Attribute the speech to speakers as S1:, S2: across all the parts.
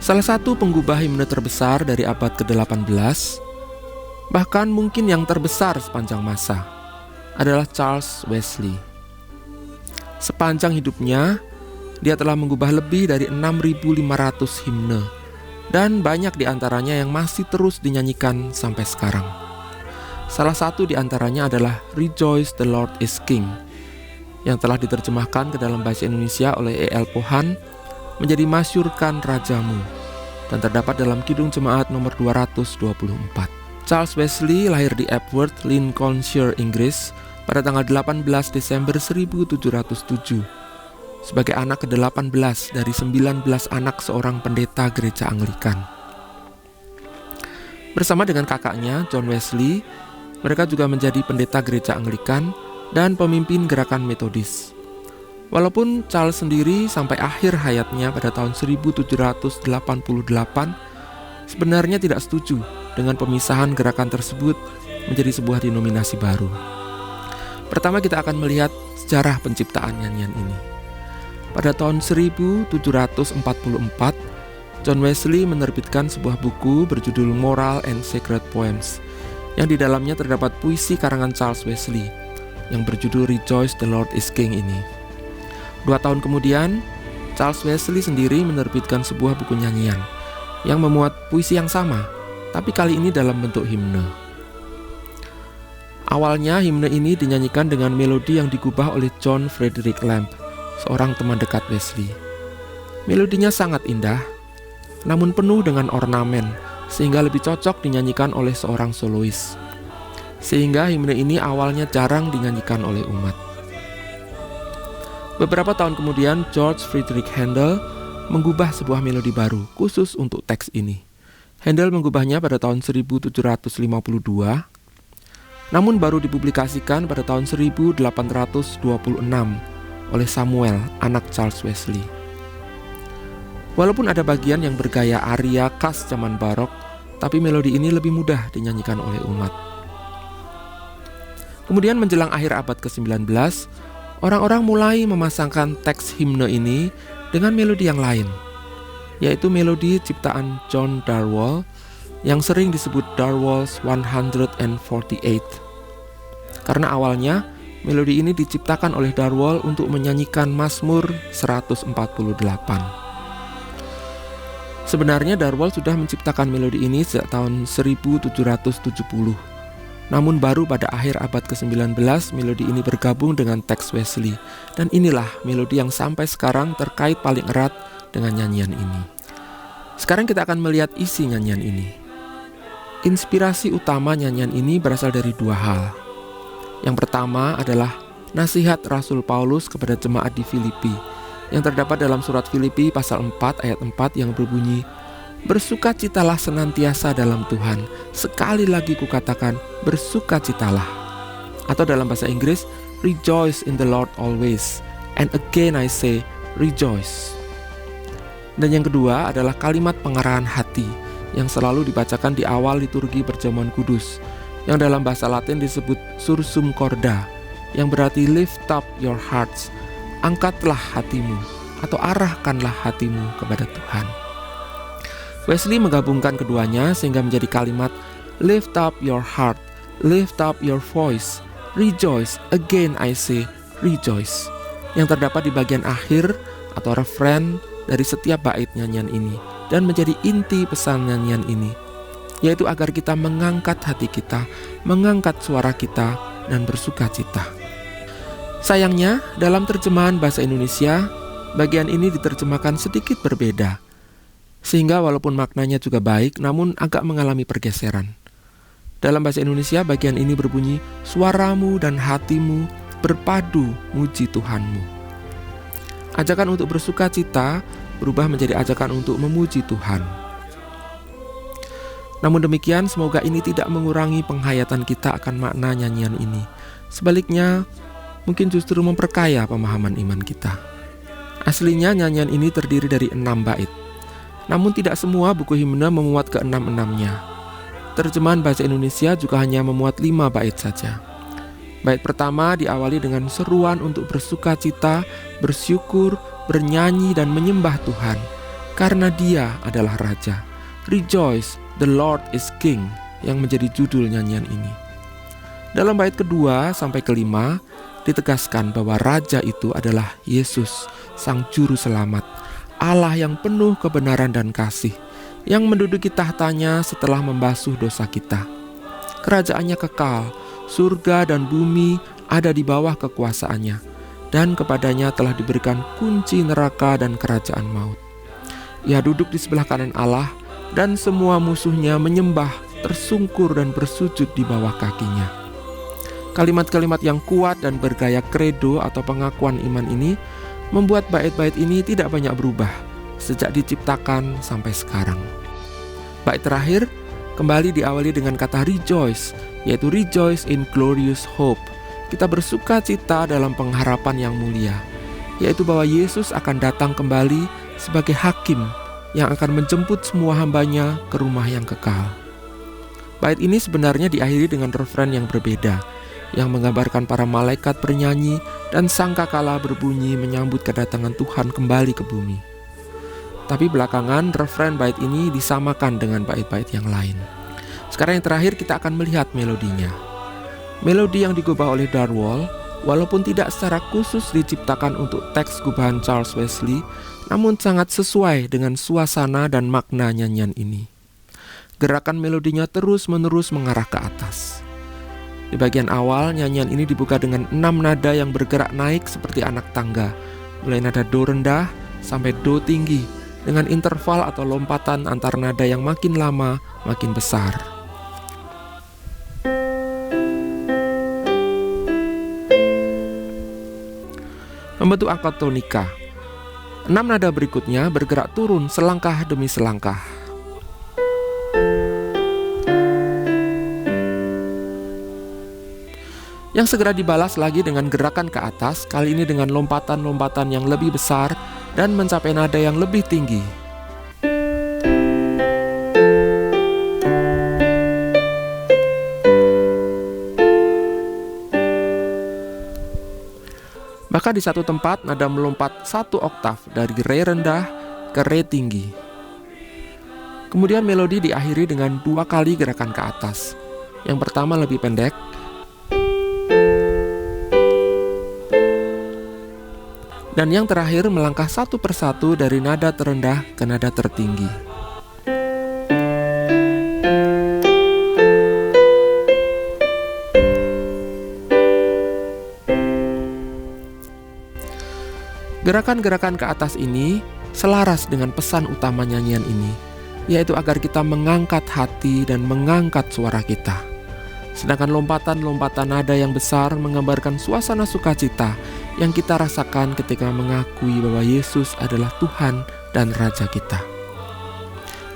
S1: Salah satu penggubah himne terbesar dari abad ke-18, bahkan mungkin yang terbesar sepanjang masa, adalah Charles Wesley. Sepanjang hidupnya, dia telah mengubah lebih dari 6.500 himne, dan banyak di antaranya yang masih terus dinyanyikan sampai sekarang. Salah satu di antaranya adalah Rejoice the Lord is King, yang telah diterjemahkan ke dalam bahasa Indonesia oleh E.L. Pohan menjadi Masyurkan Rajamu, dan terdapat dalam Kidung Jemaat nomor 224. Charles Wesley lahir di Epworth, Lincolnshire, Inggris pada tanggal 18 Desember 1707 sebagai anak ke-18 dari 19 anak seorang pendeta gereja Anglikan. Bersama dengan kakaknya, John Wesley, mereka juga menjadi pendeta gereja Anglikan dan pemimpin gerakan Metodis. Walaupun Charles sendiri sampai akhir hayatnya pada tahun 1788 sebenarnya tidak setuju dengan pemisahan gerakan tersebut menjadi sebuah denominasi baru. Pertama kita akan melihat sejarah penciptaan nyanyian ini. Pada tahun 1744, John Wesley menerbitkan sebuah buku berjudul Moral and Sacred Poems, yang di dalamnya terdapat puisi karangan Charles Wesley yang berjudul Rejoice the Lord is King ini. 2 tahun kemudian, Charles Wesley sendiri menerbitkan sebuah buku nyanyian yang memuat puisi yang sama, tapi kali ini dalam bentuk himne. Awalnya himne ini dinyanyikan dengan melodi yang digubah oleh John Frederick Lamb, seorang teman dekat Wesley. Melodinya sangat indah, namun penuh dengan ornamen, sehingga lebih cocok dinyanyikan oleh seorang solois. Sehingga himne ini awalnya jarang dinyanyikan oleh umat. Beberapa tahun kemudian, George Friedrich Handel mengubah sebuah melodi baru khusus untuk teks ini. Handel mengubahnya pada tahun 1752, namun baru dipublikasikan pada tahun 1826 oleh Samuel, anak Charles Wesley. Walaupun ada bagian yang bergaya aria khas zaman barok, tapi melodi ini lebih mudah dinyanyikan oleh umat. Kemudian menjelang akhir abad ke-19, orang-orang mulai memasangkan teks himne ini dengan melodi yang lain, yaitu melodi ciptaan John Darwall yang sering disebut Darwall's 148. Karena awalnya melodi ini diciptakan oleh Darwall untuk menyanyikan Mazmur 148. Sebenarnya Darwall sudah menciptakan melodi ini sejak tahun 1770. Namun baru pada akhir abad ke-19 melodi ini bergabung dengan teks Wesley, dan inilah melodi yang sampai sekarang terkait paling erat dengan nyanyian ini. Sekarang kita akan melihat isi nyanyian ini. Inspirasi utama nyanyian ini berasal dari 2 hal. Yang pertama adalah nasihat Rasul Paulus kepada jemaat di Filipi, yang terdapat dalam surat Filipi pasal 4 ayat 4 yang berbunyi, "Bersukacitalah senantiasa dalam Tuhan. Sekali lagi kukatakan, bersukacitalah." Atau dalam bahasa Inggris, "Rejoice in the Lord always. And again I say, rejoice." Dan yang kedua adalah kalimat pengarahan hati yang selalu dibacakan di awal liturgi perjamuan kudus, yang dalam bahasa Latin disebut sursum corda, yang berarti lift up your hearts. Angkatlah hatimu atau arahkanlah hatimu kepada Tuhan. Wesley menggabungkan keduanya sehingga menjadi kalimat lift up your heart, lift up your voice, rejoice, again I say, rejoice, yang terdapat di bagian akhir atau refren dari setiap bait nyanyian ini dan menjadi inti pesan nyanyian ini, yaitu agar kita mengangkat hati kita, mengangkat suara kita, dan bersukacita. Sayangnya, dalam terjemahan bahasa Indonesia, bagian ini diterjemahkan sedikit berbeda, sehingga walaupun maknanya juga baik, namun agak mengalami pergeseran. Dalam bahasa Indonesia, bagian ini berbunyi, "Suaramu dan hatimu berpadu muji Tuhanmu." Ajakan untuk bersukacita berubah menjadi ajakan untuk memuji Tuhan. Namun demikian, semoga ini tidak mengurangi penghayatan kita akan makna nyanyian ini. Sebaliknya, mungkin justru memperkaya pemahaman iman kita. Aslinya nyanyian ini terdiri dari 6 bait. Namun tidak semua buku himne memuat ke-6-6-nya. Terjemahan bahasa Indonesia juga hanya memuat 5 bait saja. Bait pertama diawali dengan seruan untuk bersukacita, bersyukur, bernyanyi, dan menyembah Tuhan. karena Dia adalah Raja. Rejoice, the Lord is King, yang menjadi judul nyanyian ini. Dalam bait kedua sampai kelima, ditegaskan bahwa Raja itu adalah Yesus, Sang Juru Selamat, Allah yang penuh kebenaran dan kasih, yang menduduki tahtanya setelah membasuh dosa kita. Kerajaannya kekal, surga dan bumi ada di bawah kekuasaannya, dan kepadanya telah diberikan kunci neraka dan kerajaan maut. Ia duduk di sebelah kanan Allah, dan semua musuhnya menyembah, tersungkur dan bersujud di bawah kakinya. Kalimat-kalimat yang kuat dan bergaya kredo atau pengakuan iman ini membuat bait-bait ini tidak banyak berubah sejak diciptakan sampai sekarang. Bait terakhir kembali diawali dengan kata rejoice, yaitu rejoice in glorious hope. Kita bersuka cita dalam pengharapan yang mulia, yaitu bahwa Yesus akan datang kembali sebagai hakim yang akan menjemput semua hambanya ke rumah yang kekal. Bait ini sebenarnya diakhiri dengan refren yang berbeda, yang menggambarkan para malaikat bernyanyi dan sangkakala berbunyi menyambut kedatangan Tuhan kembali ke bumi. Tapi belakangan refren bait ini disamakan dengan bait-bait yang lain. Sekarang yang terakhir kita akan melihat melodinya. Melodi yang digubah oleh Darwall, walaupun tidak secara khusus diciptakan untuk teks gubahan Charles Wesley, namun sangat sesuai dengan suasana dan makna nyanyian ini. Gerakan melodinya terus-menerus mengarah ke atas. Di bagian awal, nyanyian ini dibuka dengan 6 nada yang bergerak naik seperti anak tangga, mulai nada do rendah sampai do tinggi, dengan interval atau lompatan antar nada yang makin lama makin besar. Membentuk angka tonika. 6 nada berikutnya bergerak turun selangkah demi selangkah. Yang segera dibalas lagi dengan gerakan ke atas, kali ini dengan lompatan-lompatan yang lebih besar dan mencapai nada yang lebih tinggi. Bahkan di satu tempat nada melompat 1 oktav dari re rendah ke re tinggi. Kemudian melodi diakhiri dengan 2 kali gerakan ke atas. Yang pertama lebih pendek, dan yang terakhir melangkah satu persatu dari nada terendah ke nada tertinggi. Gerakan-gerakan ke atas ini selaras dengan pesan utama nyanyian ini, yaitu agar kita mengangkat hati dan mengangkat suara kita. Sedangkan lompatan-lompatan nada yang besar menggambarkan suasana sukacita yang kita rasakan ketika mengakui bahwa Yesus adalah Tuhan dan Raja kita.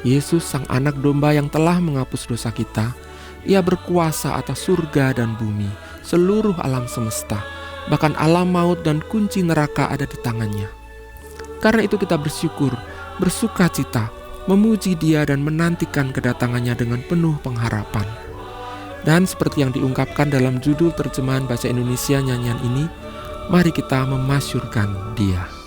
S1: Yesus, Sang Anak Domba yang telah menghapus dosa kita, Ia berkuasa atas surga dan bumi, seluruh alam semesta, bahkan alam maut dan kunci neraka ada di tangannya. Karena itu kita bersyukur, bersuka cita, memuji Dia dan menantikan kedatangannya dengan penuh pengharapan. Dan seperti yang diungkapkan dalam judul terjemahan bahasa Indonesia nyanyian ini, mari kita memasyurkan Dia.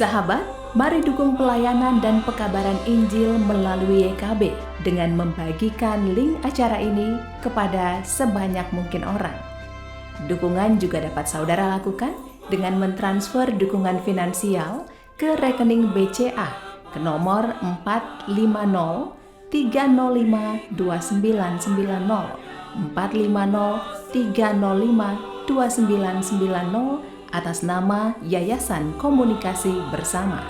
S2: Sahabat, mari dukung pelayanan dan pekabaran Injil melalui YKB dengan membagikan link acara ini kepada sebanyak mungkin orang. Dukungan juga dapat saudara lakukan dengan mentransfer dukungan finansial ke rekening BCA ke nomor 450 305 2990 450 305 2990 atas nama Yayasan Komunikasi Bersama.